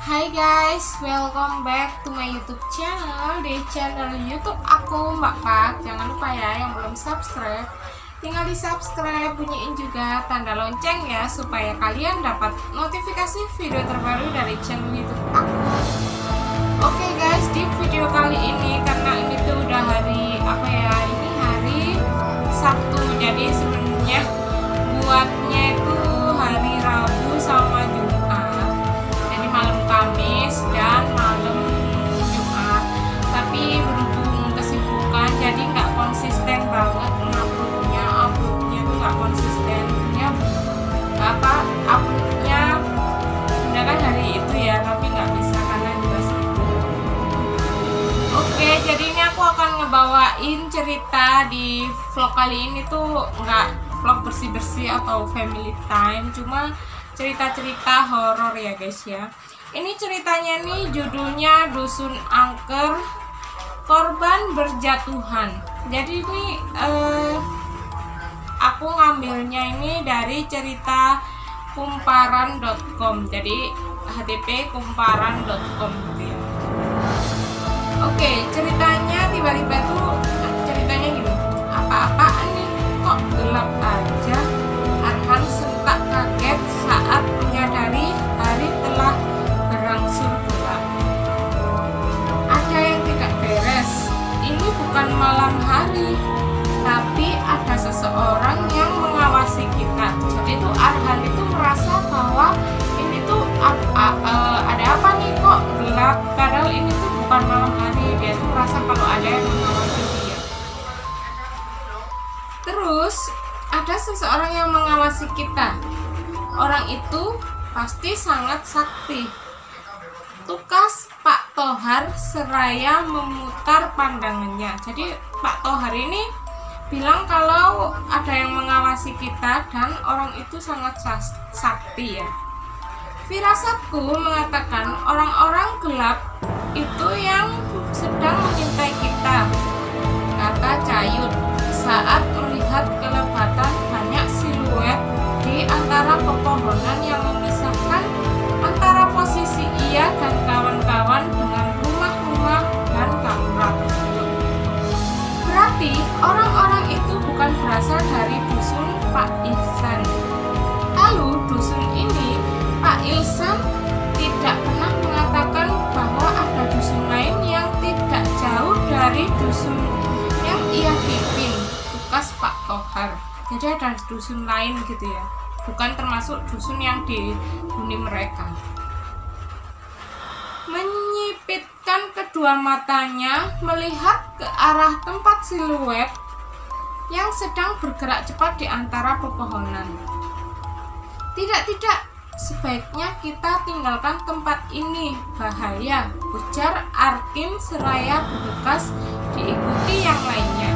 Hai guys, welcome back to my YouTube channel. Di channel YouTube aku Mbak Pak. Jangan lupa ya yang belum subscribe, tinggal di subscribe, bunyiin juga tanda lonceng ya, supaya kalian dapat notifikasi video terbaru dari channel YouTube aku. Oke guys, di video kali ini karena ini tuh udah hari ini hari Sabtu, jadi sebenarnya buatnya itu hari Rabu sama Jumat, jadi malam Kamis dan malam Jumat, tapi berhubung kesibukan jadi nggak konsisten banget uploadnya tuh nggak konsisten ya, uploadnya udah kan hari itu ya, tapi nggak bisa karena juga sibuk. Oke, jadi ini aku akan ngebawain cerita di vlog kali ini tuh nggak vlog bersih-bersih atau family time, cuma cerita-cerita horor ya guys ya. Ini ceritanya nih judulnya Dusun Angker Korban Berjatuhan. Jadi ini aku ngambilnya ini dari cerita kumparan.com, jadi http kumparan.com gitu ya. Oke, ceritanya tiba-tiba tuh ceritanya gini, apa-apaan nih kok gelap aja. Arhan sentak kaget saat menyadari hari telah berangsur gelap. Ada yang tidak beres. Ini bukan malam hari, tapi ada seseorang yang mengawasi kita. Jadi tuh Arhan itu merasa bahwa ini tuh ada apa nih kok gelap, padahal ini tuh bukan malam hari. Dia tuh merasa kalau ada yang mengawasi dia. Terus ada seseorang yang mengawasi kita. Orang itu pasti sangat sakti. Tukas Pak Tohar seraya memutar pandangannya. Jadi Pak Tohar ini bilang kalau ada yang mengawasi kita dan orang itu sangat sakti ya. Firasatku mengatakan orang-orang gelap itu yang sedang mengintai kita, kata Cayut saat melihat kelebatan banyak siluet di antara pepohonan yang memisahkan antara posisi ia dan kawan-kawan dengan rumah-rumah dan kamar tersebut. Berarti orang-orang itu bukan berasal dari dusun Pak Ihsan. Lalu dusun ini Pak Ihsan tidak pernah mengatakan bahwa ada dusun lain yang tidak jauh dari dusun yang ia pimpin, tukas Pak Tohar. Jadi ada dusun lain gitu ya, bukan termasuk dusun yang dihuni mereka. Menyipitkan kedua matanya melihat ke arah tempat siluet yang sedang bergerak cepat di antara pepohonan. Tidak, sebaiknya kita tinggalkan tempat ini, bahaya, ujar Arkim seraya bergegas diikuti yang lainnya.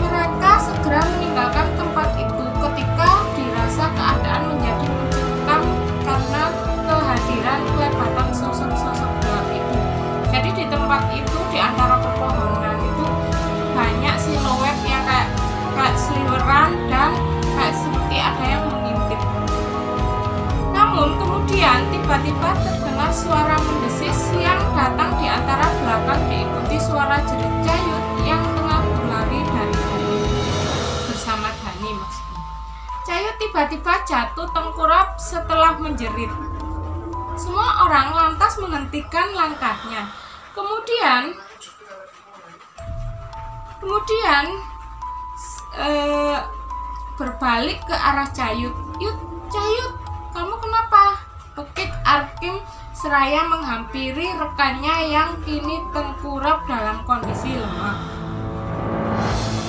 Mereka segera meninggalkan tempat itu ketika dirasa keadaan menjadi mencekam karena kehadiran kelebatan sosok-sosok gelap itu. Jadi di tempat itu, di antara pepohonan itu banyak siluet yang kayak seliweran dan kayak seperti ada yang mengintip. Namun kemudian tiba-tiba terdengar suara mendesis yang datang di antara belakang diikuti suara jerit Cayut yang tengah berlari dari Dani bersama Dani maksudnya. Cayut tiba-tiba jatuh tengkurap setelah menjerit. Semua orang lantas menghentikan langkahnya. Kemudian berbalik ke arah Cayut. Cayut, kamu kenapa? Pekik Arkim seraya menghampiri rekannya yang kini tengkurap dalam kondisi lemah.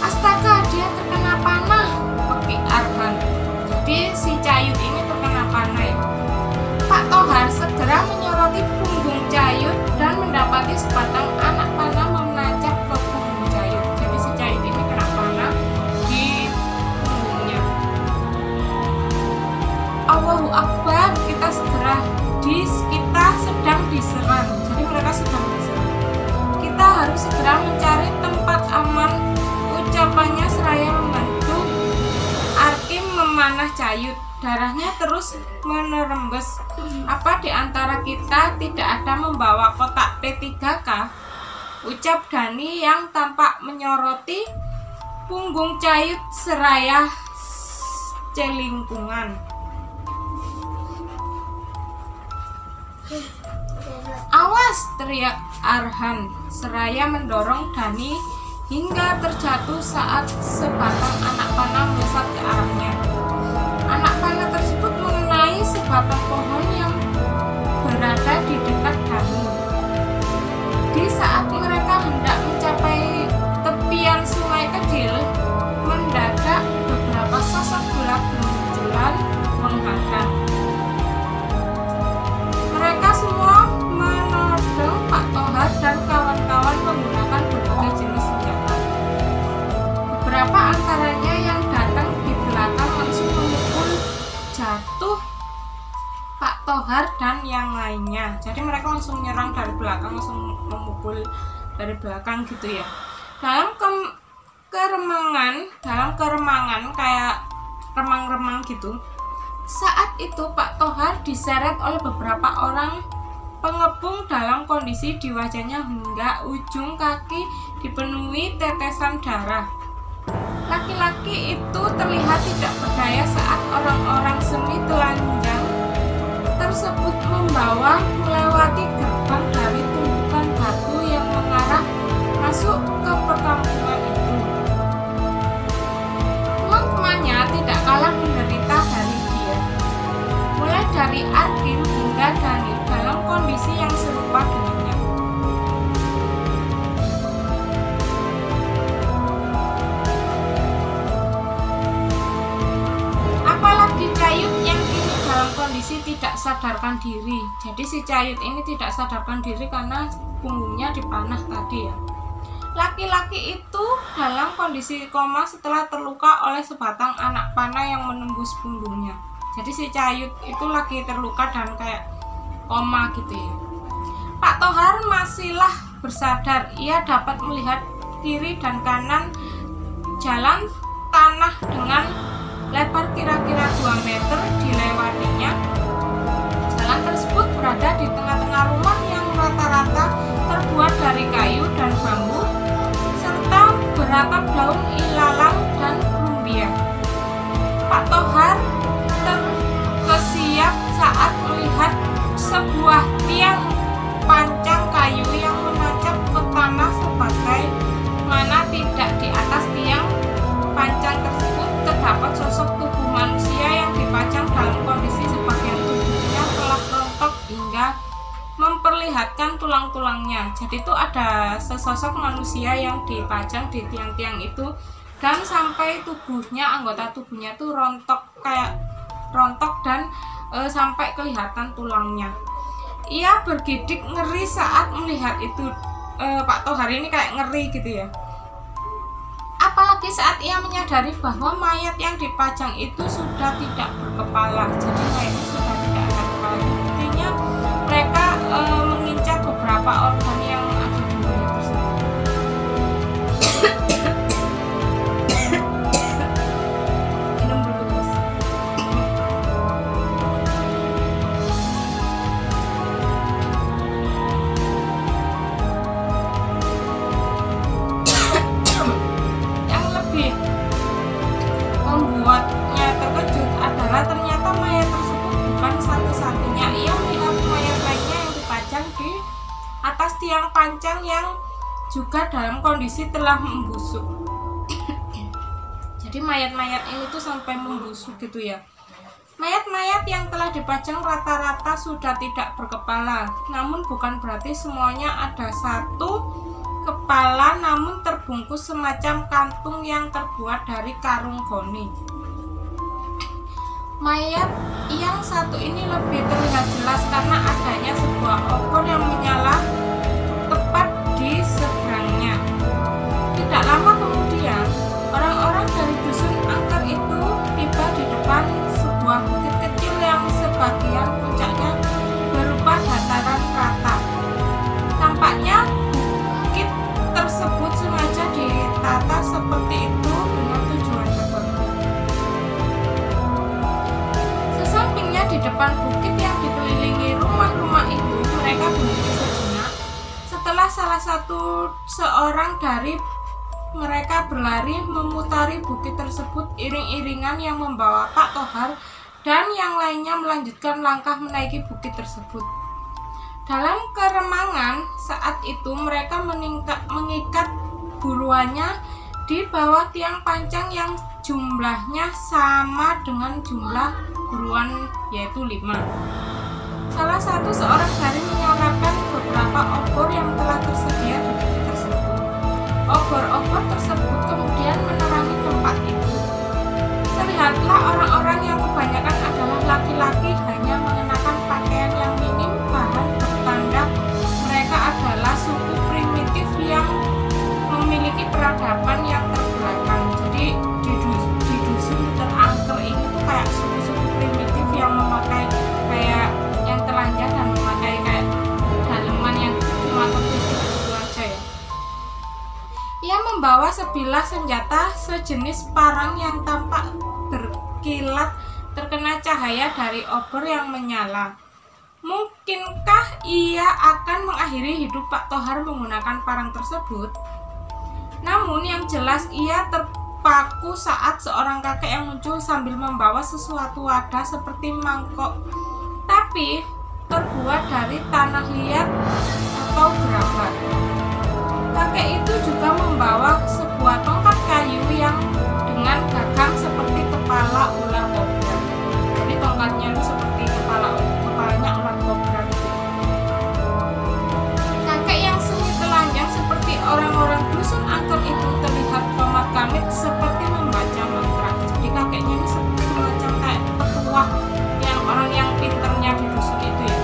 Astaga, dia terkena panah, pekik Arhan. Jadi si Cayut ini terkena panah ya. Pak Tohar segera menyoroti punggung Cayut dan mendapati sebatang anak panah menancap ke punggung Cayut. Jadi si Cayut ini kena panah di punggungnya. Allahu Akbar, kita sedang diserang. Jadi mereka sedang diserang. Kita harus segera mencari tempat aman, ucapannya seraya membantu Arkim memanah Cayut. cayut, darahnya terus menerembes. Apa di antara kita tidak ada membawa kotak P3K? Ucap Dani yang tampak menyoroti punggung cayut seraya celingkungan. Awas, teriak Arhan seraya mendorong Dani hingga terjatuh saat sebatang anak panah melesat ke arahnya. Anak panah tersebut mengenai sebatang pohon yang berada di dekat Dani. Di saat mereka hendak mencapai tepian sungai kecil, mendadak beberapa sosok gelap bermunculan menghadang. Mereka semua menodong Pak Tohar dan kawan-kawan menggunakan berbagai jenis senjata. Beberapa antaranya yang datang di belakang langsung memukul jatuh Pak Tohar dan yang lainnya. Jadi mereka langsung menyerang dari belakang, langsung memukul dari belakang gitu ya. Dalam keremangan kayak remang-remang gitu. Saat itu Pak Tohar diseret oleh beberapa orang pengepung dalam kondisi di wajahnya hingga ujung kaki dipenuhi tetesan darah. Laki-laki itu terlihat tidak berdaya saat orang-orang semi telanjang tersebut membawa melewati gerbang dari tumpukan batu yang mengarah masuk ke perkampungan itu. Teman-temannya tidak kalah menderita dari dia, mulai dari Arkim hingga Dani dalam kondisi yang serupa dengannya. Apalagi Cayut yang kini dalam kondisi tidak sadarkan diri. Jadi si Cayut ini tidak sadarkan diri karena punggungnya dipanah tadi ya. Laki-laki itu dalam kondisi koma setelah terluka oleh sebatang anak panah yang menembus punggungnya. Jadi si Cayut itu lagi terluka dan kayak koma gitu ya. Pak Tohar masihlah bersadar. Ia dapat melihat kiri dan kanan jalan tanah dengan lebar kira-kira 2 meter dilewatinya. Jalan tersebut berada di tengah-tengah rumah yang rata-rata terbuat dari kayu dan bambu serta beratap daun ilalang dan rumbia. Pak Tohar terkesiap saat melihat sebuah tiang pancang kayu yang menancap ke tanah sebagai mana tidak di atas tiang pancang tersebut terdapat sosok tubuh manusia yang dipajang dalam kondisi sebagian tubuhnya telah rontok hingga memperlihatkan tulang-tulangnya. Jadi itu ada sesosok manusia yang dipajang di tiang-tiang itu dan sampai tubuhnya, anggota tubuhnya tuh rontok dan sampai kelihatan tulangnya. Ia bergidik ngeri saat melihat itu. Pak Tohar ini kayak ngeri gitu ya. Apalagi saat ia menyadari bahwa mayat yang dipajang itu sudah tidak berkepala. Jadi mayatnya sudah tidak ada kepala. Intinya mereka mengincar beberapa organ yang ada di mayat tersebut. Minum dulu guys. Yang lebih membuatnya terkejut adalah ternyata mayat tersebut bukan satu-satunya. Ia melihat mayat lainnya yang dipajang di atas tiang pancang yang juga dalam kondisi telah membusuk. Jadi mayat-mayat ini tuh sampai membusuk gitu ya. Mayat-mayat yang telah dipajang rata-rata sudah tidak berkepala. Namun bukan berarti semuanya ada satu kepala, namun terbungkus semacam kantung yang terbuat dari karung goni. Mayat yang satu ini lebih terlihat jelas karena adanya sebuah obor yang menyala tepat di seberangnya. Tidak lama kemudian, orang-orang dari dusun angker itu tiba di depan sebuah bukit kecil yang sebagian puncaknya berupa dataran rata. Tampaknya bukit tersebut sengaja ditata seperti itu dengan tujuan tertentu. hadapan bukit yang dikelilingi rumah-rumah itu mereka berhenti sejenak. Setelah salah seorang dari mereka berlari memutari bukit tersebut, iring-iringan yang membawa Pak Tohar dan yang lainnya melanjutkan langkah menaiki bukit tersebut. Dalam keremangan saat itu mereka mengikat buruannya di bawah tiang pancang yang jumlahnya sama dengan jumlah buruan, yaitu 5. Salah seorang dari menyalakan beberapa obor yang telah tersedia di bukit tersebut. Obor-obor tersebut kemudian menerangi tempat itu. Terlihatlah orang-orang yang kebanyakan adalah laki-laki hanya mengenakan pakaian yang minim, bahan bertanda mereka adalah suku primitif yang memiliki peradaban yang terbelakang. Jadi di dusun terangker ini tuh kayak suku-suku primitif yang memakai kayak yang telanjang dan memakai kayak daleman yang cuma tertutup gitu aja ya. Ia membawa sebilah senjata sejenis parang yang tampak berkilat terkena cahaya dari obor yang menyala. Mungkinkah ia akan mengakhiri hidup Pak Tohar menggunakan parang tersebut? Namun yang jelas ia terpaku saat seorang kakek yang muncul sambil membawa sesuatu wadah seperti mangkok, tapi terbuat dari tanah liat atau gerabah. Kakek itu juga membawa sebuah tongkat kayu yang dengan gagang seperti kepala ular kobra. Jadi tongkatnya itu seperti kepalanya ular kobra gitu. Kakek yang semi telanjang seperti orang-orang dusun angker itu terlihat komat kamit seperti membaca mantra. Jadi kakeknya ini seperti semacam kayak petuah yang orang yang pinternya di dusun itu ya.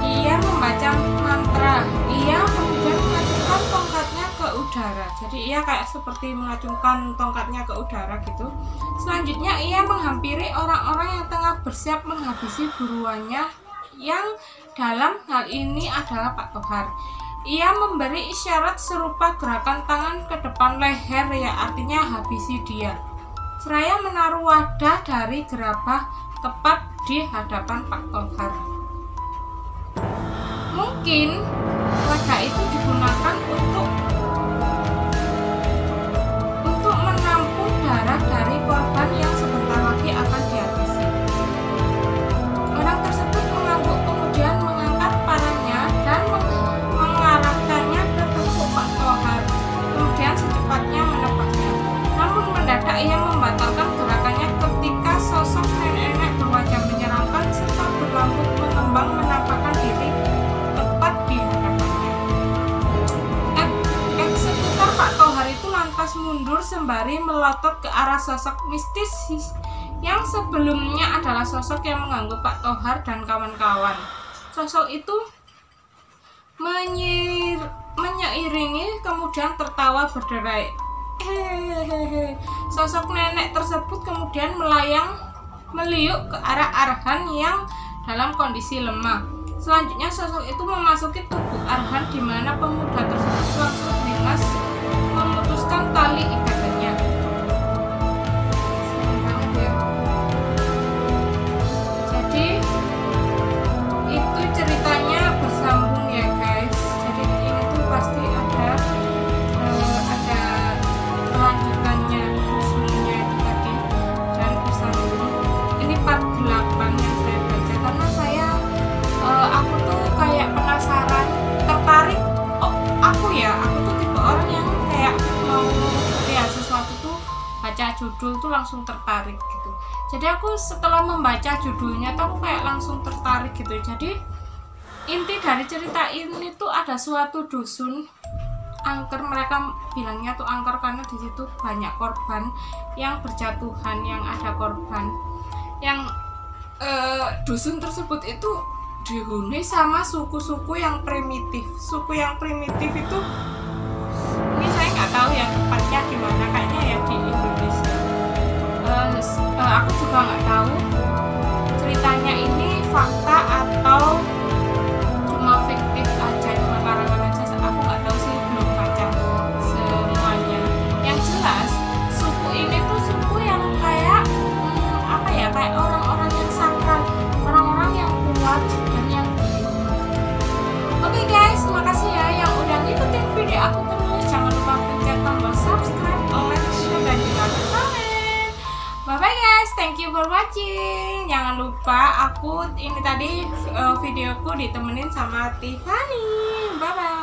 Ia membaca mantra. Ia kemudian mengacungkan tongkatnya ke udara. Jadi ia kayak seperti mengacungkan tongkatnya ke udara gitu. Selanjutnya ia menghampiri orang-orang yang tengah bersiap menghabisi buruannya, yang dalam hal ini adalah Pak Tohar. Ia memberi isyarat serupa gerakan tangan ke depan leher, ya artinya habisi dia. Seraya menaruh wadah dari gerabah tepat di hadapan Pak Tohar. Mungkin wadah itu digunakan untuk menampung darah dari korban yang sebentar lagi akan dihabisi. Orang tersebut mengangguk kemudian mengangkat parangnya dan mengarahkannya ke tubuh Pak Tohar, kemudian secepatnya menebasnya. Namun mendadak ia membatalkan gerakannya ketika sosok nenek-nenek berwajah menyeramkan serta berambut mengembang menampakkan diri tepat di hadapannya. Eksekutor Pak Tohar itu lantas mundur sembari melotot ke arah sosok mistis yang sebelumnya adalah sosok yang mengganggu Pak Tohar dan kawan-kawan. Sosok itu menyeiringi kemudian tertawa berderai. Sosok nenek tersebut kemudian meliuk ke arah Arhan yang dalam kondisi lemah. Selanjutnya sosok itu memasuki tubuh Arhan di mana pemuda tersebut langsung beringas memutuskan tali ikatannya. Jadi itu ceritanya bersambung ya guys. Jadi ini tuh pasti ada kelanjutannya, usulnya itu tadi dan bersambung. Ini part 8 yang saya baca karena aku tuh kayak penasaran, tertarik. Aku tuh tipe orang yang kayak mau lihat sesuatu tuh baca judul tuh langsung tertarik gitu. Jadi aku setelah membaca judulnya tuh aku kayak langsung tertarik gitu. Jadi inti dari cerita ini tuh ada suatu dusun angker, mereka bilangnya tuh angker karena di situ banyak korban yang berjatuhan, yang ada korban yang dusun tersebut itu dihuni sama suku-suku yang primitif. Suku yang primitif itu ini saya nggak tahu ya tepatnya di mana, kayaknya ya di Indonesia. Aku juga nggak tahu ceritanya ini fakta atau cuma fiktif aja, cuma karangan aja. Aku nggak tahu sih, belum baca semuanya. Yang jelas suku ini tuh suku yang kayak kayak orang-orang yang sakral thank you for watching. Jangan lupa ini tadi videoku ditemenin sama Tiffany. Bye bye.